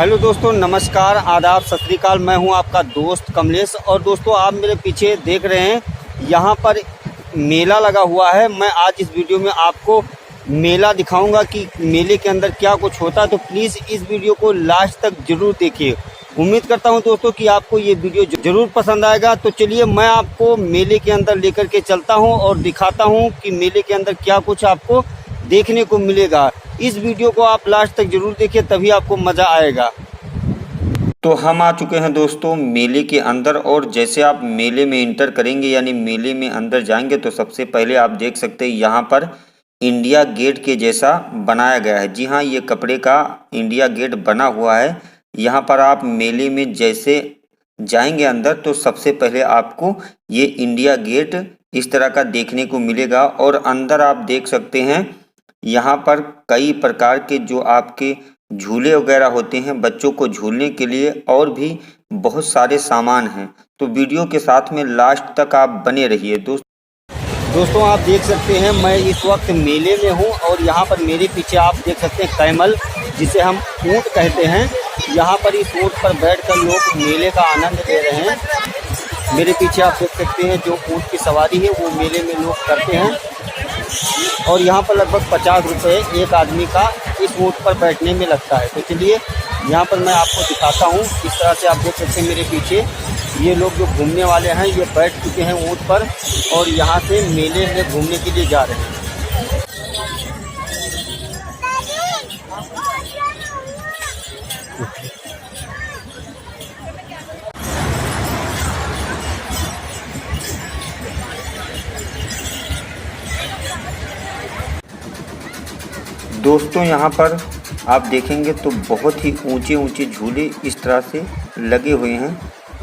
Hello दोस्तों, नमस्कार, आदाब, सत श्री अकाल। मैं हूं आपका दोस्त कमलेश। और दोस्तों, आप मेरे पीछे देख रहे हैं, यहां पर मेला लगा हुआ है। मैं आज इस वीडियो में आपको मेला दिखाऊंगा कि मेले के अंदर क्या कुछ होता है। तो प्लीज़ इस वीडियो को लास्ट तक ज़रूर देखिए। उम्मीद करता हूं दोस्तों कि आपको ये वीडियो ज़रूर पसंद आएगा। तो चलिए, मैं आपको मेले के अंदर लेकर के चलता हूं और दिखाता हूं कि मेले के अंदर क्या कुछ आपको देखने को मिलेगा। इस वीडियो को आप लास्ट तक जरूर देखिए, तभी आपको मज़ा आएगा। तो हम आ चुके हैं दोस्तों मेले के अंदर। और जैसे आप मेले में इंटर करेंगे यानी मेले में अंदर जाएंगे तो सबसे पहले आप देख सकते हैं यहाँ पर इंडिया गेट के जैसा बनाया गया है। जी हाँ, ये कपड़े का इंडिया गेट बना हुआ है। यहाँ पर आप मेले में जैसे जाएंगे अंदर तो सबसे पहले आपको ये इंडिया गेट इस तरह का देखने को मिलेगा। और अंदर आप देख सकते हैं यहाँ पर कई प्रकार के जो आपके झूले वगैरह होते हैं बच्चों को झूलने के लिए, और भी बहुत सारे सामान हैं। तो वीडियो के साथ में लास्ट तक आप बने रहिए। दोस्तों, आप देख सकते हैं मैं इस वक्त मेले में हूं और यहाँ पर मेरे पीछे आप देख सकते हैं कैमल, जिसे हम ऊँट कहते हैं। यहाँ पर इस ऊँट पर बैठकर लोग मेले का आनंद ले रहे हैं। मेरे पीछे आप देख सकते हैं जो ऊँट की सवारी है वो मेले में लोग करते हैं। और यहाँ पर लगभग 50 रुपये एक आदमी का इस ऊँट पर बैठने में लगता है। तो चलिए, यहाँ पर मैं आपको दिखाता हूँ। इस तरह से आप देख सकते हैं मेरे पीछे ये लोग जो घूमने वाले हैं ये बैठ चुके हैं ऊँट पर और यहाँ से मेले में घूमने के लिए जा रहे हैं। दोस्तों, यहाँ पर आप देखेंगे तो बहुत ही ऊंचे ऊंचे झूले इस तरह से लगे हुए हैं।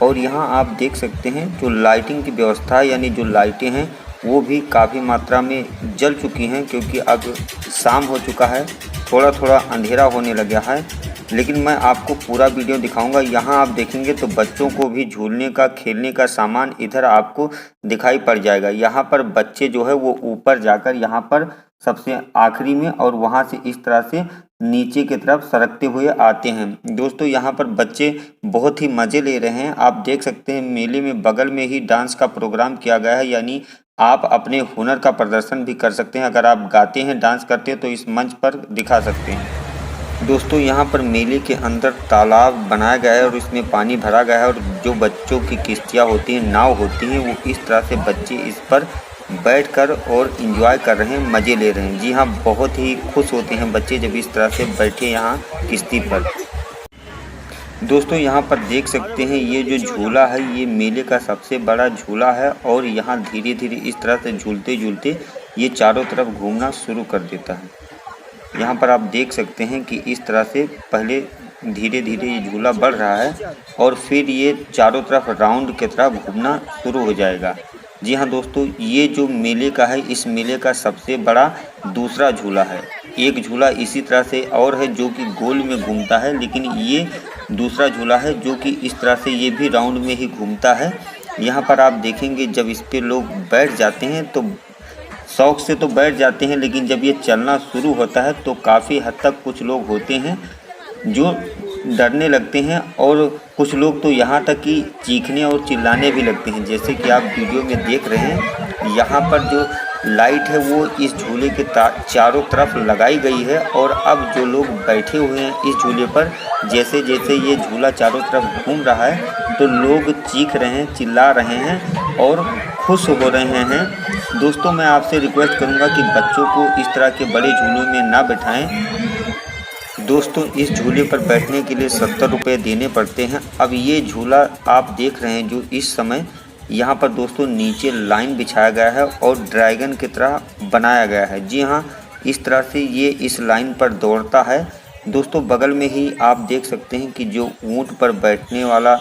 और यहाँ आप देख सकते हैं जो लाइटिंग की व्यवस्था है यानी जो लाइटें हैं वो भी काफ़ी मात्रा में जल चुकी हैं, क्योंकि अब शाम हो चुका है, थोड़ा थोड़ा अंधेरा होने लगा है। लेकिन मैं आपको पूरा वीडियो दिखाऊंगा। यहाँ आप देखेंगे तो बच्चों को भी झूलने का खेलने का सामान इधर आपको दिखाई पड़ जाएगा। यहाँ पर बच्चे जो है वो ऊपर जाकर यहाँ पर सबसे आखिरी में और वहाँ से इस तरह से नीचे की तरफ सरकते हुए आते हैं। दोस्तों, यहाँ पर बच्चे बहुत ही मज़े ले रहे हैं। आप देख सकते हैं मेले में बगल में ही डांस का प्रोग्राम किया गया है, यानी आप अपने हुनर का प्रदर्शन भी कर सकते हैं। अगर आप गाते हैं, डांस करते हैं तो इस मंच पर दिखा सकते हैं। दोस्तों, यहाँ पर मेले के अंदर तालाब बनाया गया है और इसमें पानी भरा गया है। और जो बच्चों की किश्तियाँ होती हैं, नाव होती हैं, वो इस तरह से बच्चे इस पर बैठकर और एंजॉय कर रहे हैं, मज़े ले रहे हैं। जी हाँ, बहुत ही खुश होते हैं बच्चे जब इस तरह से बैठे यहाँ किश्ती पर। दोस्तों, यहाँ पर देख सकते हैं ये जो झूला है ये मेले का सबसे बड़ा झूला है। और यहाँ धीरे धीरे इस तरह से झूलते झूलते ये चारों तरफ घूमना शुरू कर देता है। यहाँ पर आप देख सकते हैं कि इस तरह से पहले धीरे धीरे ये झूला बढ़ रहा है और फिर ये चारों तरफ राउंड की तरह घूमना शुरू हो जाएगा। जी हाँ दोस्तों, ये जो मेले का है, इस मेले का सबसे बड़ा दूसरा झूला है। एक झूला इसी तरह से और है जो कि गोल में घूमता है, लेकिन ये दूसरा झूला है जो कि इस तरह से ये भी राउंड में ही घूमता है। यहाँ पर आप देखेंगे जब इस पर लोग बैठ जाते हैं तो शौक से तो बैठ जाते हैं, लेकिन जब ये चलना शुरू होता है तो काफ़ी हद तक कुछ लोग होते हैं जो डरने लगते हैं और कुछ लोग तो यहाँ तक कि चीखने और चिल्लाने भी लगते हैं। जैसे कि आप वीडियो में देख रहे हैं, यहाँ पर जो लाइट है वो इस झूले के चारों तरफ लगाई गई है। और अब जो लोग बैठे हुए हैं इस झूले पर, जैसे जैसे ये झूला चारों तरफ घूम रहा है तो लोग चीख रहे हैं, चिल्ला रहे हैं और खुश हो रहे हैं। दोस्तों, मैं आपसे रिक्वेस्ट करूँगा कि बच्चों को इस तरह के बड़े झूलों में ना बिठाएं। दोस्तों, इस झूले पर बैठने के लिए 70 रुपये देने पड़ते हैं। अब ये झूला आप देख रहे हैं जो इस समय यहाँ पर दोस्तों नीचे लाइन बिछाया गया है और ड्रैगन की तरह बनाया गया है। जी हाँ, इस तरह से ये इस लाइन पर दौड़ता है। दोस्तों, बगल में ही आप देख सकते हैं कि जो ऊँट पर बैठने वाला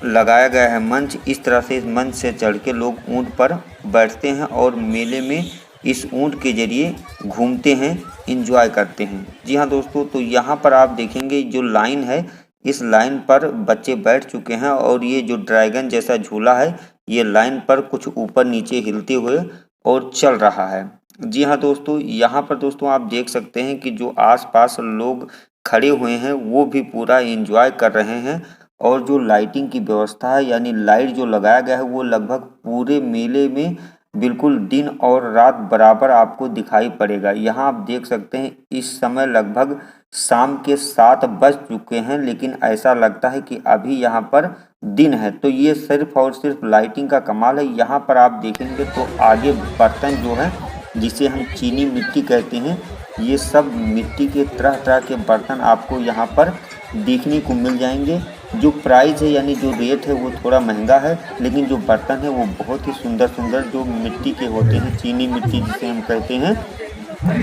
लगाया गया है मंच, इस तरह से इस मंच से चढ़ के लोग ऊँट पर बैठते हैं और मेले में इस ऊँट के ज़रिए घूमते हैं, इंजॉय करते हैं। जी हाँ दोस्तों, तो यहाँ पर आप देखेंगे जो लाइन है, इस लाइन पर बच्चे बैठ चुके हैं और ये जो ड्रैगन जैसा झूला है ये लाइन पर कुछ ऊपर नीचे हिलते हुए और चल रहा है। जी हाँ दोस्तों, यहाँ पर दोस्तों आप देख सकते हैं कि जो आसपास लोग खड़े हुए हैं वो भी पूरा एंजॉय कर रहे हैं। और जो लाइटिंग की व्यवस्था है यानी लाइट जो लगाया गया है वो लगभग पूरे मेले में बिल्कुल दिन और रात बराबर आपको दिखाई पड़ेगा। यहाँ आप देख सकते हैं इस समय लगभग शाम के 7 बज चुके हैं, लेकिन ऐसा लगता है कि अभी यहाँ पर दिन है। तो ये सिर्फ और सिर्फ लाइटिंग का कमाल है। यहाँ पर आप देखेंगे तो आगे बर्तन जो है जिसे हम चीनी मिट्टी कहते हैं, ये सब मिट्टी के तरह तरह के बर्तन आपको यहाँ पर देखने को मिल जाएंगे। जो प्राइस है यानी जो रेट है वो थोड़ा महंगा है, लेकिन जो बर्तन है वो बहुत ही सुंदर सुंदर जो मिट्टी के होते हैं, चीनी मिट्टी जिसे हम कहते हैं,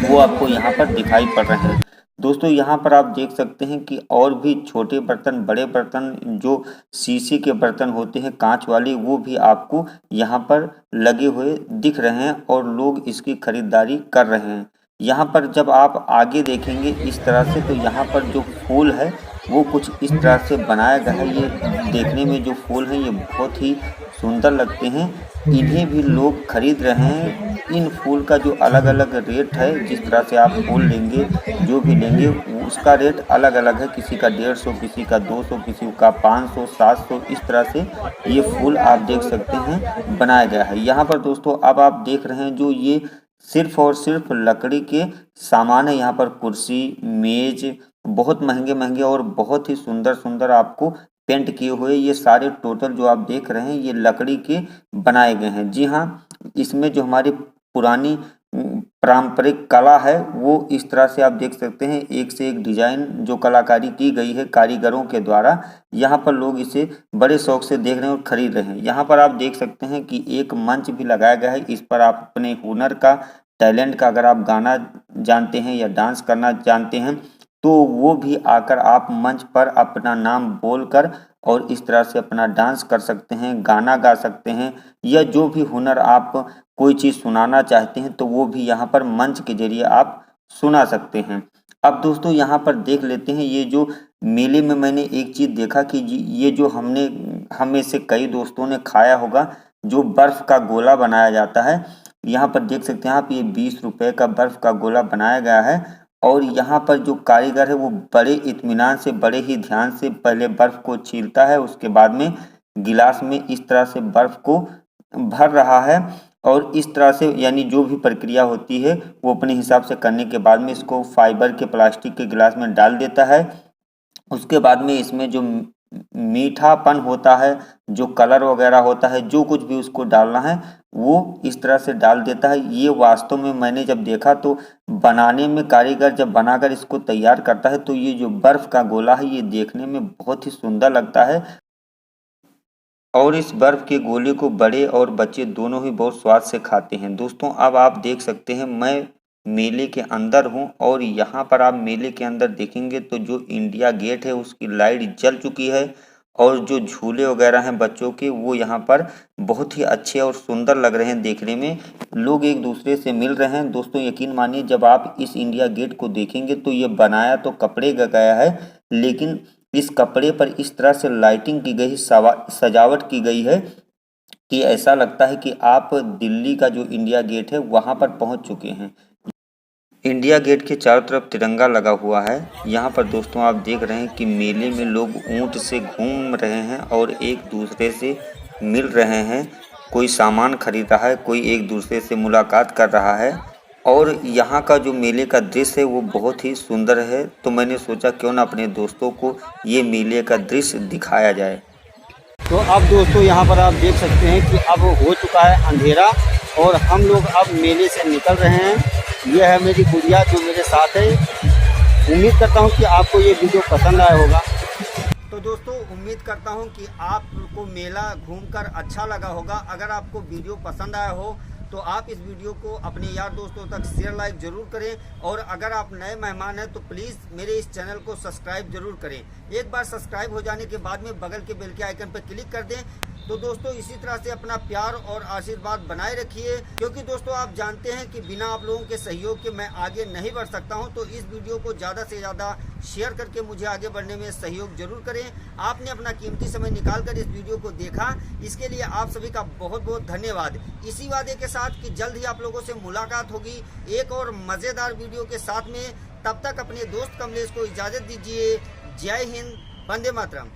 वो आपको यहाँ पर दिखाई पड़ रहे हैं। दोस्तों यहाँ पर आप देख सकते हैं कि और भी छोटे बर्तन, बड़े बर्तन, जो शीशे के बर्तन होते हैं कांच वाले, वो भी आपको यहाँ पर लगे हुए दिख रहे हैं और लोग इसकी खरीदारी कर रहे हैं। यहाँ पर जब आप आगे देखेंगे इस तरह से, तो यहाँ पर जो फूल है वो कुछ इस तरह से बनाया गया है। ये देखने में जो फूल हैं ये बहुत ही सुंदर लगते हैं, इन्हें भी लोग खरीद रहे हैं। इन फूल का जो अलग अलग रेट है, जिस तरह से आप फूल लेंगे, जो भी लेंगे उसका रेट अलग अलग है। किसी का 150, किसी का 200, किसी का 500, 700, इस तरह से ये फूल आप देख सकते हैं बनाया गया है। यहाँ पर दोस्तों अब आप देख रहे हैं जो ये सिर्फ और सिर्फ लकड़ी के सामान है। यहाँ पर कुर्सी, मेज बहुत महंगे महंगे और बहुत ही सुंदर सुंदर आपको पेंट किए हुए, ये सारे टोटल जो आप देख रहे हैं ये लकड़ी के बनाए गए हैं। जी हाँ, इसमें जो हमारी पुरानी पारंपरिक कला है वो इस तरह से आप देख सकते हैं, एक से एक डिजाइन जो कलाकारी की गई है कारीगरों के द्वारा, यहाँ पर लोग इसे बड़े शौक से देख रहे हैं और खरीद रहे हैं। यहाँ पर आप देख सकते हैं कि एक मंच भी लगाया गया है, इस पर आप अपने हुनर का, टैलेंट का, अगर आप गाना जानते हैं या डांस करना जानते हैं तो वो भी आकर आप मंच पर अपना नाम बोलकर और इस तरह से अपना डांस कर सकते हैं, गाना गा सकते हैं, या जो भी हुनर आप कोई चीज़ सुनाना चाहते हैं तो वो भी यहाँ पर मंच के जरिए आप सुना सकते हैं। अब दोस्तों यहाँ पर देख लेते हैं, ये जो मेले में मैंने एक चीज़ देखा कि ये जो हम में से कई दोस्तों ने खाया होगा, जो बर्फ़ का गोला बनाया जाता है। यहाँ पर देख सकते हैं आप, ये 20 रुपये का बर्फ़ का गोला बनाया गया है और यहाँ पर जो कारीगर है वो बड़े इत्मीनान से, बड़े ही ध्यान से पहले बर्फ़ को छीलता है, उसके बाद में गिलास में इस तरह से बर्फ़ को भर रहा है और इस तरह से यानी जो भी प्रक्रिया होती है वो अपने हिसाब से करने के बाद में इसको फाइबर के, प्लास्टिक के गिलास में डाल देता है। उसके बाद में इसमें जो मीठापन होता है, जो कलर वगैरह होता है, जो कुछ भी उसको डालना है वो इस तरह से डाल देता है। ये वास्तव में मैंने जब देखा तो बनाने में, कारीगर जब बनाकर इसको तैयार करता है तो ये जो बर्फ़ का गोला है ये देखने में बहुत ही सुंदर लगता है और इस बर्फ़ के गोले को बड़े और बच्चे दोनों ही बहुत स्वाद से खाते हैं। दोस्तों अब आप देख सकते हैं मैं मेले के अंदर हूं और यहाँ पर आप मेले के अंदर देखेंगे तो जो इंडिया गेट है उसकी लाइट जल चुकी है और जो झूले वगैरह हैं बच्चों के वो यहाँ पर बहुत ही अच्छे और सुंदर लग रहे हैं देखने में। लोग एक दूसरे से मिल रहे हैं। दोस्तों यकीन मानिए, जब आप इस इंडिया गेट को देखेंगे तो ये बनाया तो कपड़े का गया है, लेकिन इस कपड़े पर इस तरह से लाइटिंग की गई, सजावट की गई है कि ऐसा लगता है कि आप दिल्ली का जो इंडिया गेट है वहाँ पर पहुँच चुके हैं। इंडिया गेट के चारों तरफ तिरंगा लगा हुआ है। यहाँ पर दोस्तों आप देख रहे हैं कि मेले में लोग ऊंट से घूम रहे हैं और एक दूसरे से मिल रहे हैं। कोई सामान खरीद रहा है, कोई एक दूसरे से मुलाकात कर रहा है और यहाँ का जो मेले का दृश्य है वो बहुत ही सुंदर है। तो मैंने सोचा क्यों ना अपने दोस्तों को ये मेले का दृश्य दिखाया जाए। तो अब दोस्तों यहाँ पर आप देख सकते हैं कि अब हो चुका है अंधेरा और हम लोग अब मेले से निकल रहे हैं। यह है मेरी गुड़िया जो मेरे साथ है। उम्मीद करता हूँ कि आपको ये वीडियो पसंद आया होगा। तो दोस्तों उम्मीद करता हूँ कि आपको मेला घूमकर अच्छा लगा होगा। अगर आपको वीडियो पसंद आया हो तो आप इस वीडियो को अपने यार दोस्तों तक शेयर, लाइक जरूर करें और अगर आप नए मेहमान हैं तो प्लीज़ मेरे इस चैनल को सब्सक्राइब जरूर करें। एक बार सब्सक्राइब हो जाने के बाद में बगल के बेल के आइकन पर क्लिक कर दें। तो दोस्तों इसी तरह से अपना प्यार और आशीर्वाद बनाए रखिए, क्योंकि दोस्तों आप जानते हैं कि बिना आप लोगों के सहयोग के मैं आगे नहीं बढ़ सकता हूं। तो इस वीडियो को ज़्यादा से ज़्यादा शेयर करके मुझे आगे बढ़ने में सहयोग जरूर करें। आपने अपना कीमती समय निकालकर इस वीडियो को देखा, इसके लिए आप सभी का बहुत बहुत धन्यवाद। इसी वादे के साथ कि जल्द ही आप लोगों से मुलाकात होगी एक और मज़ेदार वीडियो के साथ में। तब तक अपने दोस्त कमलेश को इजाज़त दीजिए। जय हिंद, वंदे मातरम।